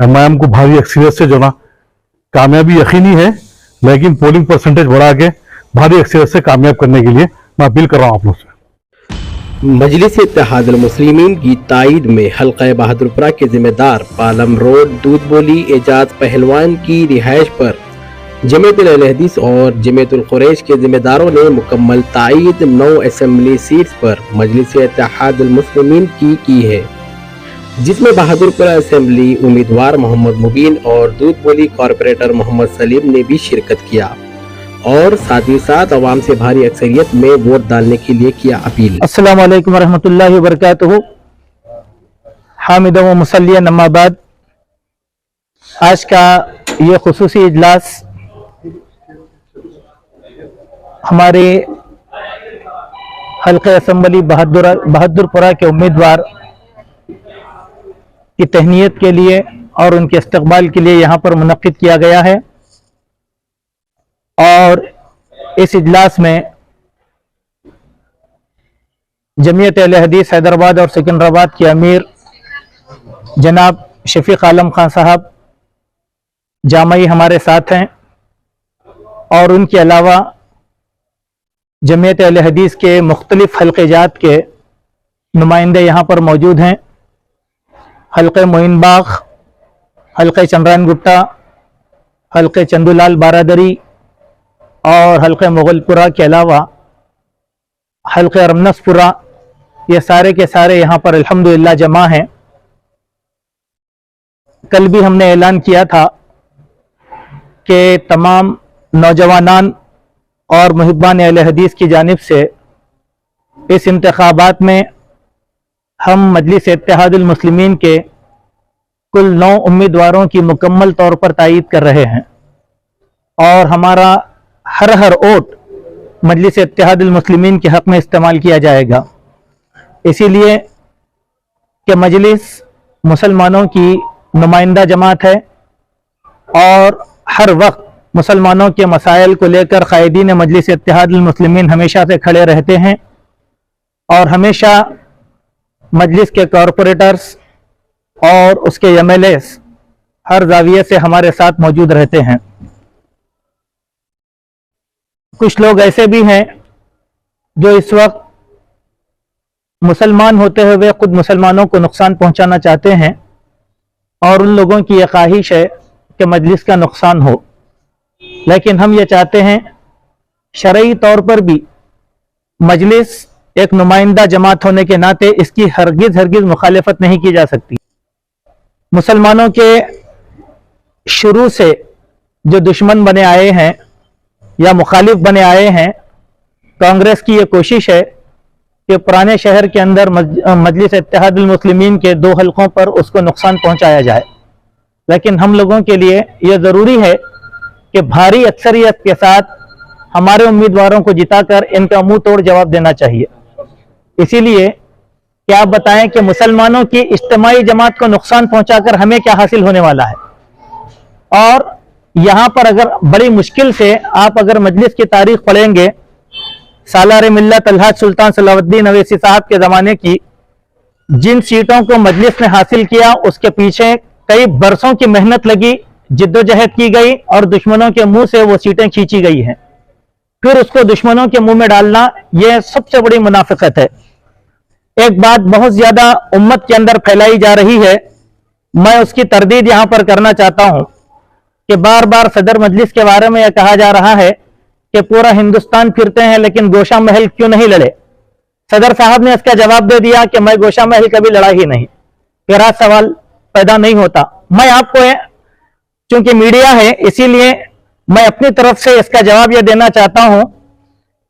MIM को भारी अक्सरियत से जो ना कामयाबी यकीनी है, लेकिन पोलिंग परसेंटेज बढ़ा के भारी अक्सरियत से कामयाब करने के लिए मैं अपील कर रहा हूँ आप लोग से। मजलिस इत्तेहादुल मुस्लिमीन की ताईद में हल्का बहादुरपुरा के जिम्मेदार पालम रोड दूध बोली एजाज पहलवान की रिहाइश पर जमीयतुल अहले हदीस और जमीयतुल कुरैश के जिम्मेदारों ने मुकम्मल ताईद 9 असेंबली सीट्स पर मजलिस इत्तेहादुल मुस्लिमीन की है, जिसमें बहादुरपुरा असेंबली उम्मीदवार मोहम्मद मुबीन और दूध बोली कॉरपोरेटर मोहम्मद सलीम ने भी शिरकत किया और साथ ही साथ अवाम से भारी अक्सरियत में वोट डालने के लिए किया अपील। अस्सलाम वालेकुम रहमतुल्लाहि व बरकातुहू। हामिदुम व मुसल्लियन अम्मा बाद। आज का ये खुसूसी इजलास हमारे हल्के असेंबली बहादुरपुरा के उम्मीदवार की तहनीत के लिए और उनके इस्तकबाल के लिए यहाँ पर मुनक्किद किया गया है। और इस इजलास में जमीयत अहले हदीस हैदराबाद और सिकंदराबाद के अमीर जनाब शफीक आलम खान साहब जामई हमारे साथ हैं और उनके अलावा जमीयत अहले हदीस के मुख्तलिफ हल्क़ेजात के नुमाइंदे यहाँ पर मौजूद हैं। हल्के मोइन बाग, हल्के चंद्रायन गुप्ता, हल्के चंदूलाल बारादरी और हल्के मुगलपुरा के अलावा हल्के रमनसपुरा, ये सारे के सारे यहाँ पर अल्हम्दुलिल्लाह जमा हैं। कल भी हमने ऐलान किया था कि तमाम नौजवानान और मुहिब्बान अहले हदीस की जानिब से इस इंतखाबात में हम मजलिस इत्तेहादुल मुस्लिमीन के कुल 9 उम्मीदवारों की मुकम्मल तौर पर तायीद कर रहे हैं और हमारा हर वोट मजलिस इत्तेहादुल मुस्लिमीन के हक़ में इस्तेमाल किया जाएगा। इसीलिए कि मजलिस मुसलमानों की नुमाइंदा जमात है और हर वक्त मुसलमानों के मसाइल को लेकर क़ायदीन मजलिस इत्तेहादुल मुस्लिमीन हमेशा से खड़े रहते हैं और हमेशा मजलिस के कॉरपोरेटर्स और उसके एमएलएस हर जाविये से हमारे साथ मौजूद रहते हैं। कुछ लोग ऐसे भी हैं जो इस वक्त मुसलमान होते हुए खुद मुसलमानों को नुकसान पहुंचाना चाहते हैं और उन लोगों की यह ख्वाहिश है कि मजलिस का नुकसान हो, लेकिन हम ये चाहते हैं शरई तौर पर भी मजलिस एक नुमाइंदा जमात होने के नाते इसकी हरगिज मुखालिफत नहीं की जा सकती। मुसलमानों के शुरू से जो दुश्मन बने आए हैं या मुखालिफ बने आए हैं, कांग्रेस की ये कोशिश है कि पुराने शहर के अंदर मजलिस इत्तेहादुल मुस्लिमीन के 2 हलकों पर उसको नुकसान पहुंचाया जाए, लेकिन हम लोगों के लिए यह ज़रूरी है कि भारी अक्सरियत के साथ हमारे उम्मीदवारों को जिताकर इनका मुंह तोड़ जवाब देना चाहिए। इसीलिए क्या आप बताएं कि मुसलमानों की इज्तिमाई जमात को नुकसान पहुंचाकर हमें क्या हासिल होने वाला है। और यहाँ पर अगर बड़ी मुश्किल से आप अगर मजलिस की तारीख पढ़ेंगे, सालार मिल्लत अलहाज सुल्तान सलाउद्दीन अवैसी साहब के ज़माने की जिन सीटों को मजलिस ने हासिल किया, उसके पीछे कई बरसों की मेहनत लगी, जिद्दोजहद की गई और दुश्मनों के मुंह से वो सीटें खींची गई हैं। फिर उसको दुश्मनों के मुंह में डालना, यह सबसे बड़ी मुनाफिकत है। एक बात बहुत ज्यादा उम्मत के अंदर फैलाई जा रही है, मैं उसकी तरदीद यहां पर करना चाहता हूं कि बार बार सदर मजलिस के बारे में यह कहा जा रहा है कि पूरा हिंदुस्तान फिरते हैं लेकिन गोशा महल क्यों नहीं लड़े। सदर साहब ने इसका जवाब दे दिया कि मैं गोशा महल कभी लड़ा ही नहीं। फिर आज सवाल पैदा नहीं होता। मैं आपको चूंकि मीडिया है इसीलिए मैं अपनी तरफ से इसका जवाब यह देना चाहता हूं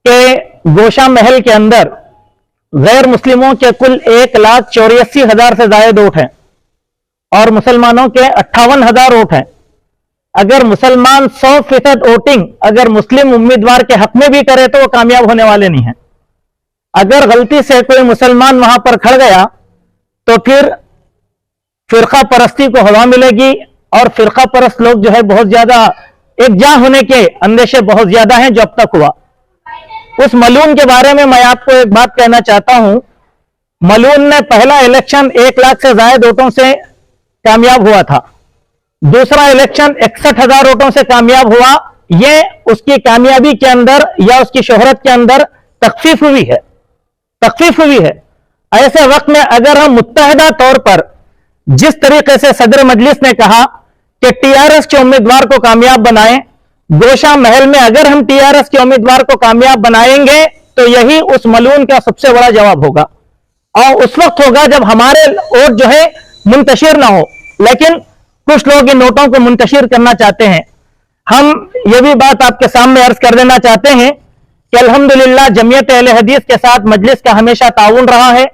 कि गोशा महल के अंदर गैर मुस्लिमों के कुल 1,84,000 से ज्यादा वोट हैं और मुसलमानों के 58,000 वोट हैं। अगर मुसलमान 100% वोटिंग अगर मुस्लिम उम्मीदवार के हक में भी करे तो वो कामयाब होने वाले नहीं है। अगर गलती से कोई मुसलमान वहां पर खड़ गया तो फिर फिरका परस्ती को हवा मिलेगी और फिरका परस्त लोग जो है बहुत ज्यादा एकजा होने के अंदेशे बहुत ज्यादा हैं जो अब तक हुआ। उस मलून के बारे में मैं आपको एक बात कहना चाहता हूं। मलून ने पहला इलेक्शन 1 लाख से ज्यादा वोटों से कामयाब हुआ था दूसरा इलेक्शन 61,000 वोटों से कामयाब हुआ। ये उसकी कामयाबी के अंदर या उसकी शोहरत के अंदर तखफीफ हुई है, तखफीफ हुई है। ऐसे वक्त में अगर हम मुत्तहदा तौर पर जिस तरीके से सदर मजलिस ने कहा कि टीआरएस के उम्मीदवार को कामयाब बनाएं, गोशा महल में अगर हम टीआरएस के उम्मीदवार को कामयाब बनाएंगे तो यही उस मलून का सबसे बड़ा जवाब होगा। और उस वक्त होगा जब हमारे वोट जो है मुंतशिर ना हो। लेकिन कुछ लोग इन नोटों को मुंतशिर करना चाहते हैं। हम ये भी बात आपके सामने अर्ज कर देना चाहते हैं कि अल्हम्दुलिल्लाह जमीयत अहले हदीस के साथ मजलिस का हमेशा ताउन रहा है,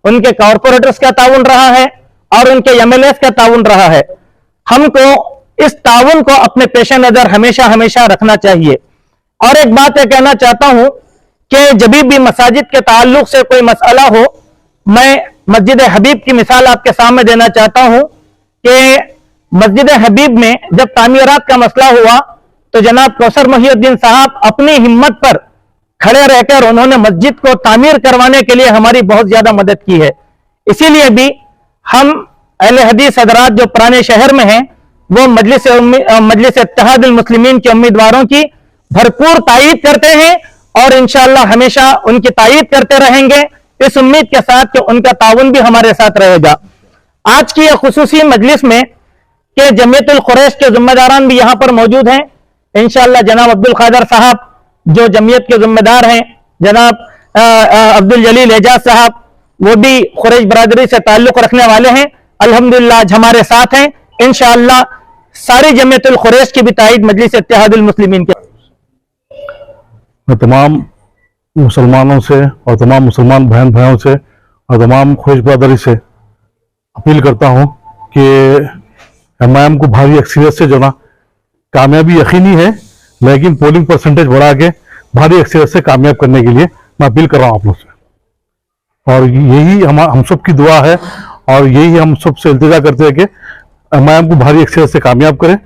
उनके कॉरपोरेटर्स का ताउन रहा है और उनके एमएलएस का ताउन रहा है। हमको इस ताउन को अपने पेश नजर हमेशा हमेशा रखना चाहिए। और एक बात यह कहना चाहता हूं कि जब भी मसाजिद के ताल्लुक से कोई मसला हो, मैं मस्जिद हबीब की मिसाल आपके सामने देना चाहता हूं कि मस्जिद हबीब में जब तामीरात का मसला हुआ तो जनाब कौसर मोहिउद्दीन साहब अपनी हिम्मत पर खड़े रहकर उन्होंने मस्जिद को तामीर करवाने के लिए हमारी बहुत ज्यादा मदद की है। इसीलिए भी हम अहले हदीस हजरात जो पुराने शहर में हैं वो मजलिस इत्तेहादुल मुस्लिमीन के उम्मीदवारों की भरपूर तायीद करते हैं और इंशाअल्लाह हमेशा उनकी तायीद करते रहेंगे, इस उम्मीद के साथ कि उनका ताउन भी हमारे साथ रहेगा। आज की यह खुसूसी मजलिस में कि जमीयतुल कुरैश के जिम्मेदारान भी यहां पर मौजूद हैं। इंशाअल्लाह जनाब अब्दुल कादर साहब जो जमीयत के जिम्मेदार हैं, जनाब अब्दुल जलील एजाज साहब वो भी कुरैश बरादरी से ताल्लुक रखने वाले हैं। अल्हम्दुलिल्लाह आज हमारे साथ हैं। इंशाअल्लाह सारी जमीयतुल कुरैश की भी तायीद मजलिस इत्तेहादुल मुस्लिमीन के। मैं तमाम मुसलमानों से और तमाम मुसलमान बहन भाइयों से और तमाम कुरैश बरादरी से अपील करता हूं कि एमआईएम को भारी अक्सरियत से जो ना कामयाबी यकीनी है, लेकिन पोलिंग परसेंटेज बढ़ा के भारी अक्सरियत से कामयाब करने के लिए मैं अपील कर रहा हूं आप लोग से। और यही हम सब की दुआ है और यही हम सब से इल्तिजा करते हैं कि एमआईएम को भारी अक्सरियत से कामयाब करें।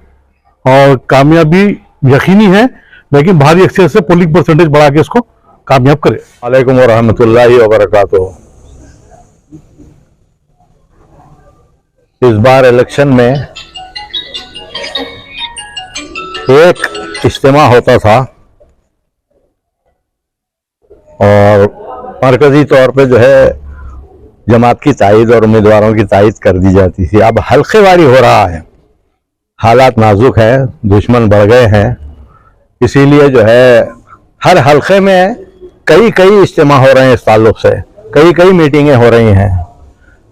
और कामयाबी यकीनी है, लेकिन भारी अक्सरियत से पोलिंग परसेंटेज बढ़ा के इसको कामयाब करें। वालेकुम वरहमतुल्लाहि वबरकातुहू। इस बार इलेक्शन में एक इज्तिमा होता था और मरकजी तौर पे जो है जमात की तायीद और उम्मीदवारों की तायीद कर दी जाती थी। अब हल्केवारी हो रहा है, हालात नाजुक हैं, दुश्मन बढ़ गए हैं, इसीलिए जो है हर हल्के में कई कई इज्तिमा हो रहे हैं, इस ताल्लुक से कई कई मीटिंगें हो रही हैं।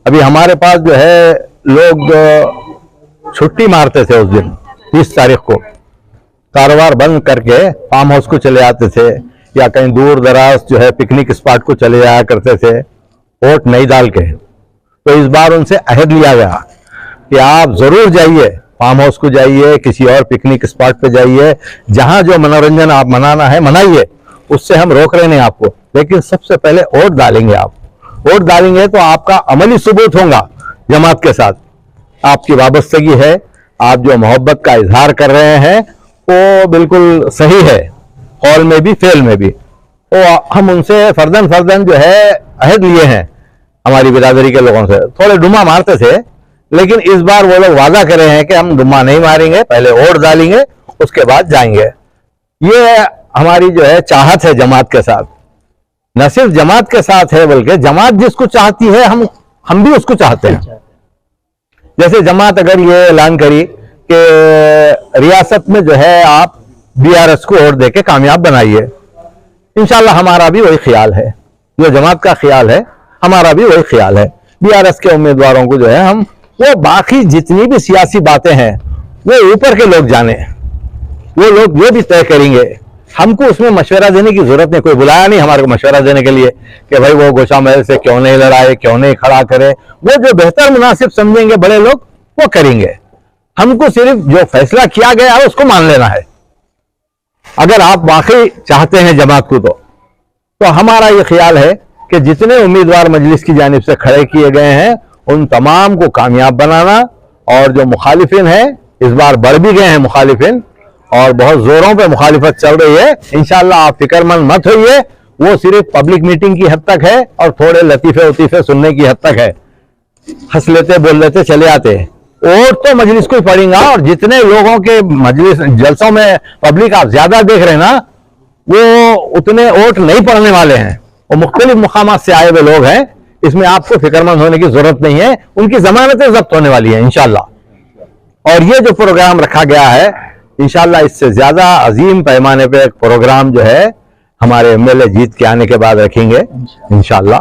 अभी हमारे पास जो है लोग छुट्टी मारते थे उस दिन 30 तारीख को, कारोबार बंद करके फार्म हाउस को चले आते थे या कहीं दूर दराज जो है पिकनिक स्पॉट को चले जाया करते थे वोट नहीं डाल के। तो इस बार उनसे अहद लिया गया कि आप जरूर जाइए, फार्म हाउस को जाइए, किसी और पिकनिक स्पॉट पे जाइए, जहां जो मनोरंजन आप मनाना है मनाइए, उससे हम रोक रहे नहीं आपको, लेकिन सबसे पहले वोट डालेंगे। आप वोट डालेंगे तो आपका अमली सबूत होगा जमात के साथ, आपकी वाबस्तगी है, आप जो मोहब्बत का इजहार कर रहे हैं वो बिल्कुल सही है, कौल में भी फेल में भी। तो हम उनसे फर्दन फर्दन जो है अहद लिए हैं, हमारी बिरादरी के लोगों से। थोड़े डुमा मारते थे, लेकिन इस बार वो लोग वादा कर रहे हैं कि हम डुमा नहीं मारेंगे, पहले वोट डालेंगे उसके बाद जाएंगे। ये हमारी जो है चाहत है जमात के साथ, न सिर्फ जमात के साथ है बल्कि जमात जिसको चाहती है हम भी उसको चाहते हैं। जैसे जमात अगर ये ऐलान करी कि रियासत में जो है आप बीआरएस को वोट देके कामयाब बनाइए, इंशाल्लाह हमारा भी वही ख्याल है, जो जमात का ख्याल है हमारा भी वही ख्याल है। बीआरएस के उम्मीदवारों को जो है हम वो बाकी जितनी भी सियासी बातें हैं वो ऊपर के लोग जाने, वो लोग ये भी तय करेंगे, हमको उसमें मशवरा देने की जरूरत नहीं। कोई बुलाया नहीं हमारे को मशवरा देने के लिए कि भाई वो गोशा महल से क्यों नहीं लड़ाए, क्यों नहीं खड़ा करे। वो जो बेहतर मुनासिब समझेंगे बड़े लोग वो करेंगे, हमको सिर्फ जो फैसला किया गया है उसको मान लेना है। अगर आप वाकई चाहते हैं जमात को तो हमारा ये ख्याल है कि जितने उम्मीदवार मजलिस की जानिब से खड़े किए गए हैं उन तमाम को कामयाब बनाना, और जो मुखालिफिन है इस बार बढ़ भी गए हैं मुखालिफिन और बहुत जोरों पे मुखालिफत चल रही है। इंशाअल्लाह आप फिक्रमंद मत होइए, वो सिर्फ पब्लिक मीटिंग की हद तक है और थोड़े लतीफे उतीफे सुनने की हद तक है, हंस लेते बोल लेते चले आते। वोट तो मजलिस को ही पड़ेगा, और जितने लोगों के मजलिस जलसों में पब्लिक आप ज्यादा देख रहे हैं ना, वो उतने वोट नहीं पड़ने वाले हैं। वो मुख्तलिफ मुकामात से आए हुए लोग हैं, इसमें आपको फिक्रमंद होने की जरूरत नहीं है। उनकी जमानतें जब्त होने वाली हैं इंशाल्लाह। और ये जो प्रोग्राम रखा गया है, इंशाल्लाह इससे ज्यादा अजीम पैमाने पे एक प्रोग्राम जो है हमारे एमएलए जीत के आने के बाद रखेंगे इंशाल्लाह।